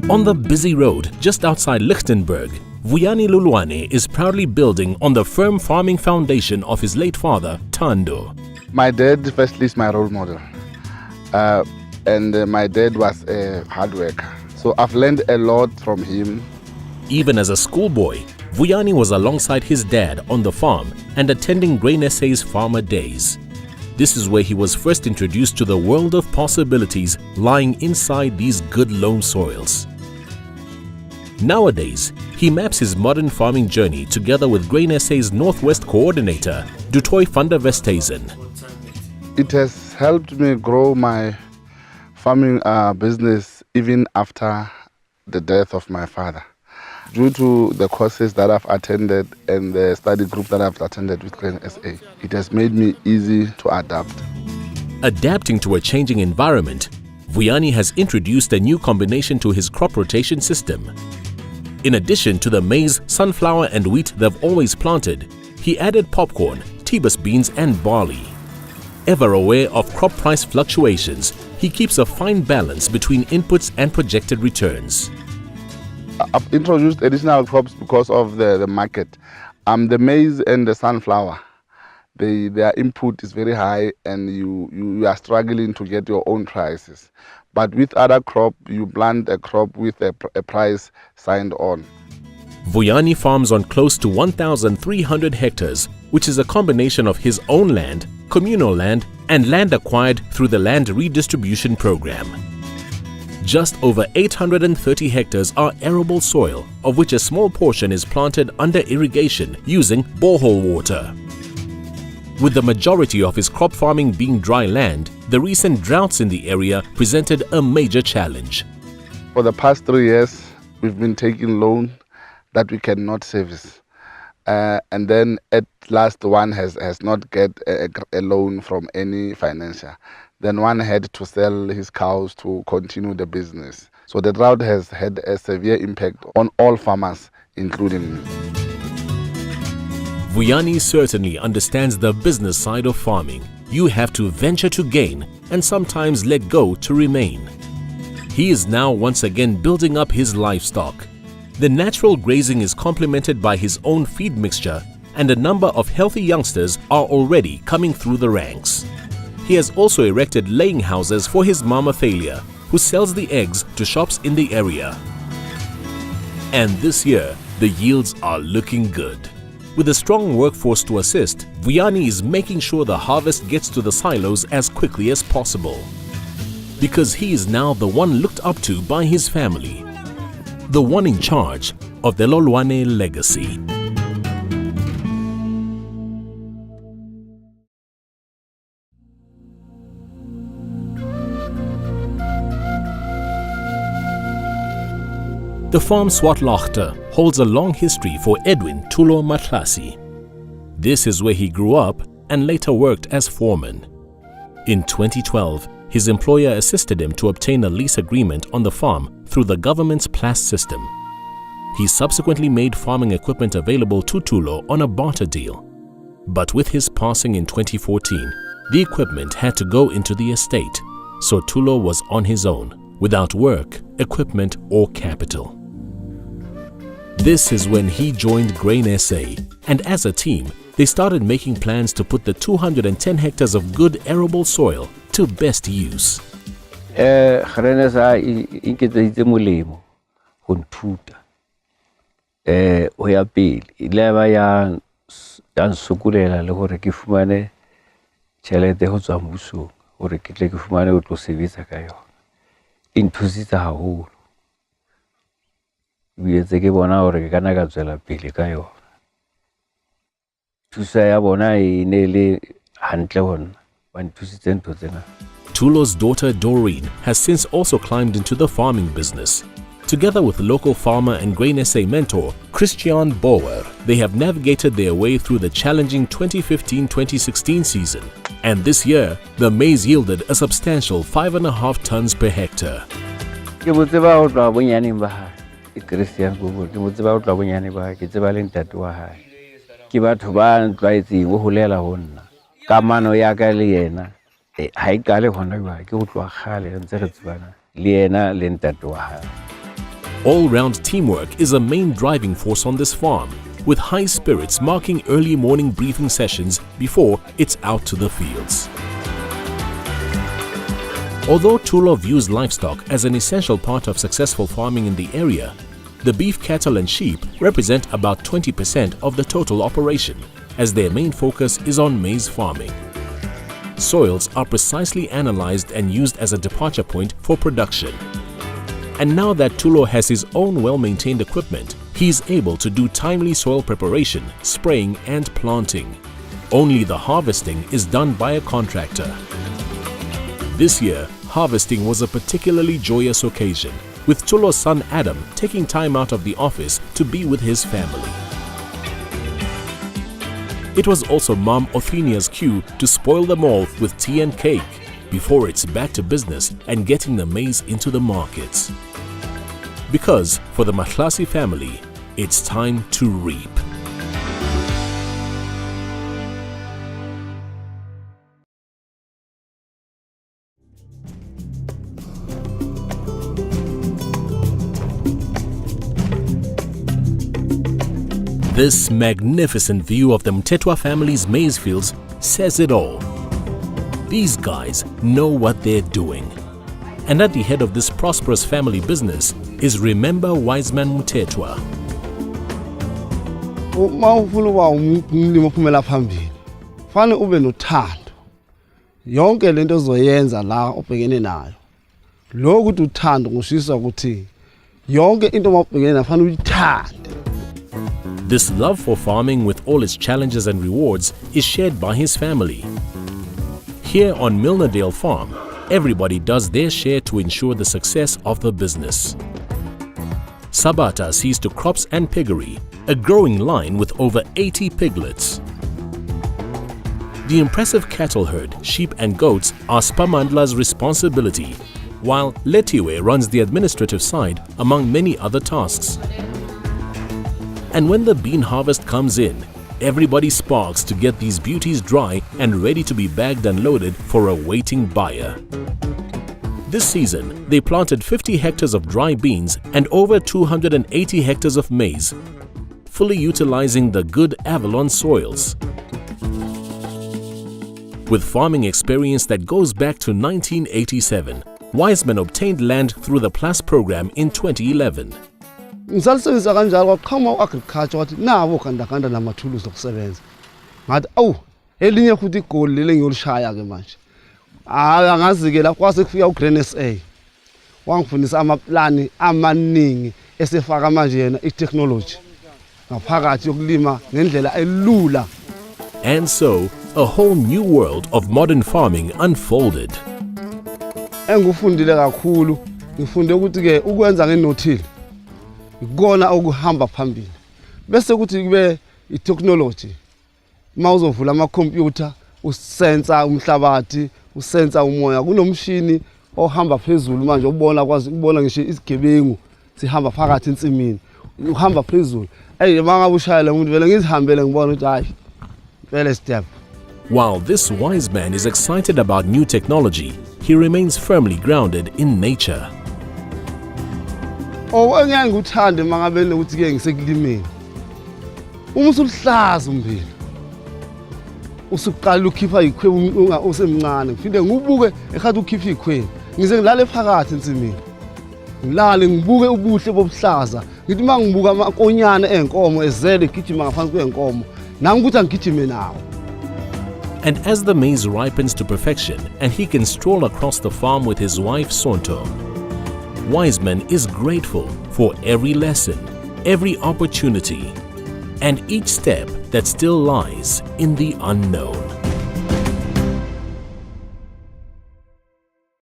On the busy road just outside Lichtenberg, Vuyani Lulwane is proudly building on the firm farming foundation of his late father, Thando. My dad, firstly, is my role model. And my dad was a hard worker. So I've learned a lot from him. Even as a schoolboy, Vuyani was alongside his dad on the farm and attending Grain SA's Farmer Days. This is where he was first introduced to the world of possibilities lying inside these good loam soils. Nowadays, he maps his modern farming journey together with Grain SA's Northwest coordinator, Dutoy van der Westhuizen. It has helped me grow my farming business even after the death of my father. Due to the courses that I've attended and the study group that I've attended with Grain SA, it has made me easy to adapt. Adapting to a changing environment, Vuyani has introduced a new combination to his crop rotation system. In addition to the maize, sunflower and wheat they've always planted, he added popcorn, Tebus beans and barley. Ever aware of crop price fluctuations, he keeps a fine balance between inputs and projected returns. I've introduced additional crops because of the market. The maize and the sunflower, their input is very high and you are struggling to get your own prices. But with other crop, you plant a crop with a price signed on. Vuyani farms on close to 1,300 hectares, which is a combination of his own land, communal land, and land acquired through the land redistribution program. Just over 830 hectares are arable soil, of which a small portion is planted under irrigation using borehole water. With the majority of his crop farming being dry land, the recent droughts in the area presented a major challenge. For the past 3 years, we've been taking loan that we cannot service. And then at last one has not get a loan from any financier. Then one had to sell his cows to continue the business. So the drought has had a severe impact on all farmers, including me. Vuyani certainly understands the business side of farming. You have to venture to gain and sometimes let go to remain. He is now once again building up his livestock. The natural grazing is complemented by his own feed mixture, and a number of healthy youngsters are already coming through the ranks. He has also erected laying houses for his mama Thalia, who sells the eggs to shops in the area. And this year, the yields are looking good. With a strong workforce to assist, Vuyani is making sure the harvest gets to the silos as quickly as possible. Because he is now the one looked up to by his family, the one in charge of the Lulwane legacy. The farm Swartlachter holds a long history for Edwin Tulo Matlasi. This is where he grew up and later worked as foreman. In 2012, his employer assisted him to obtain a lease agreement on the farm through the government's PLAS system. He subsequently made farming equipment available to Tulo on a barter deal. But with his passing in 2014, the equipment had to go into the estate, so Tulo was on his own, without work, equipment or capital. This is when he joined Grain SA, and as a team, they started making plans to put the 210 hectares of good arable soil to best use. Grain SA inketseditse molemo go nthuta ho ya pele ile ba ya nsokolela le gore ke fumane tšhelete go tswa mmusong gore ke tle ke fumane go tlo sebetsa ka yona. E nthusitse haholo. Ke bona gore ke kana ka tswela pele ka yona. Thusa ya bona e ne le hantle hona ba nthusitse ntho tsena. Tulo's daughter Doreen has since also climbed into the farming business. Together with local farmer and Grain SA mentor Christian Bauer, they have navigated their way through the challenging 2015-2016 season. And this year, the maize yielded a substantial 5.5 tons per hectare. Christian Bauer, ke motse ba o tla bonyane ba ke tseba le ntate wa hae. Ke batho ba ntlaetse go holela honna. Kamano ya ka le yena ha e kale gona ba ke go tloa gale ntse re tsebana le yena le ntate wa hae. All-round teamwork is a main driving force on this farm, with high spirits marking early morning briefing sessions before it's out to the fields. Although Tulo views livestock as an essential part of successful farming in the area, the beef cattle and sheep represent about 20% of the total operation, as their main focus is on maize farming. Soils are precisely analyzed and used as a departure point for production. And now that Tulo has his own well-maintained equipment, he is able to do timely soil preparation, spraying and planting. Only the harvesting is done by a contractor. This year, harvesting was a particularly joyous occasion, with Tulo's son Adam taking time out of the office to be with his family. It was also Mom Othinia's cue to spoil them all with tea and cake before it's back to business and getting the maize into the markets. Because for the Mahlasi family, it's time to reap. This magnificent view of the Mtetwa family's maize fields says it all. These guys know what they're doing. And at the head of this prosperous family business is Remember Wiseman Mtetwa. Uma ufuna uba umlimi ophumela phambili, fanele ube nothando. Yonke lento ozoyenza la obhekene nayo. Lokho ukuthi uthando ngishisa ukuthi yonke into mawubhekene nayo fanele uyithande. This love for farming with all its challenges and rewards is shared by his family. Here on Milnerdale Farm, everybody does their share to ensure the success of the business. Sabata sees to crops and piggery, a growing line with over 80 piglets. The impressive cattle herd, sheep and goats are Spamandla's responsibility, while Letiwe runs the administrative side among many other tasks. And when the bean harvest comes in, everybody sparks to get these beauties dry and ready to be bagged and loaded for a waiting buyer. This season, they planted 50 hectares of dry beans and over 280 hectares of maize, fully utilizing the good Avalon soils. With farming experience that goes back to 1987, Wiseman obtained land through the PLAS program in 2011. Ngisalisebenzisa kanjalo kwaqhamuka u-agriculture wathi nabo kandakanda namathuluzi okusebenza. Ngathi awu elinye futhi igoli leli ngiyolishaya ke manje. Angazi ke la kwase kufika uGrain SA. Wangifundisa amaplani amaningi esefaka manje yena itechnology ngaphakathi yokulima ngendlela elula. And so, a whole new world of modern farming unfolded. Engufundile kakhulu, ngifunde ukuthi ke ukwenza ngenothile ikona okuhamba phambili. Bese kuthi kube itechnology. Mawuzovula ama computer, usensa umhlabathi, usensa umoya, kunomshini ohamba phezulu manje ubona kwazi ukubona ngisho isigebengu sihamba phakathi ensimini. Uhamba phezulu. Mangabe ushayela umuntu vele ngizihambele ngibona ukuthi hayi vele step. While this wise man is excited about new technology, he remains firmly grounded in nature. Engeke ngikuthande mangabe ukuthi ke ngisekulimeni. Uma usuhlaza umphilo. Usuqala ukhipha ikhwebu usemncane, ngifinde ngibuke ekhathi ukhipha ikhwebu. Ngize ngilale phakathi ensimini. Ngilale ngibuke ubuhle bobuhlaza. Ngithi mangibuka amakonyana enkomo ezele gijima ngaphansi kwenkomo, nami ukuthi angigijime nawo. And as the maize ripens to perfection and he can stroll across the farm with his wife Sonto, Wiseman is grateful for every lesson, every opportunity, and each step that still lies in the unknown.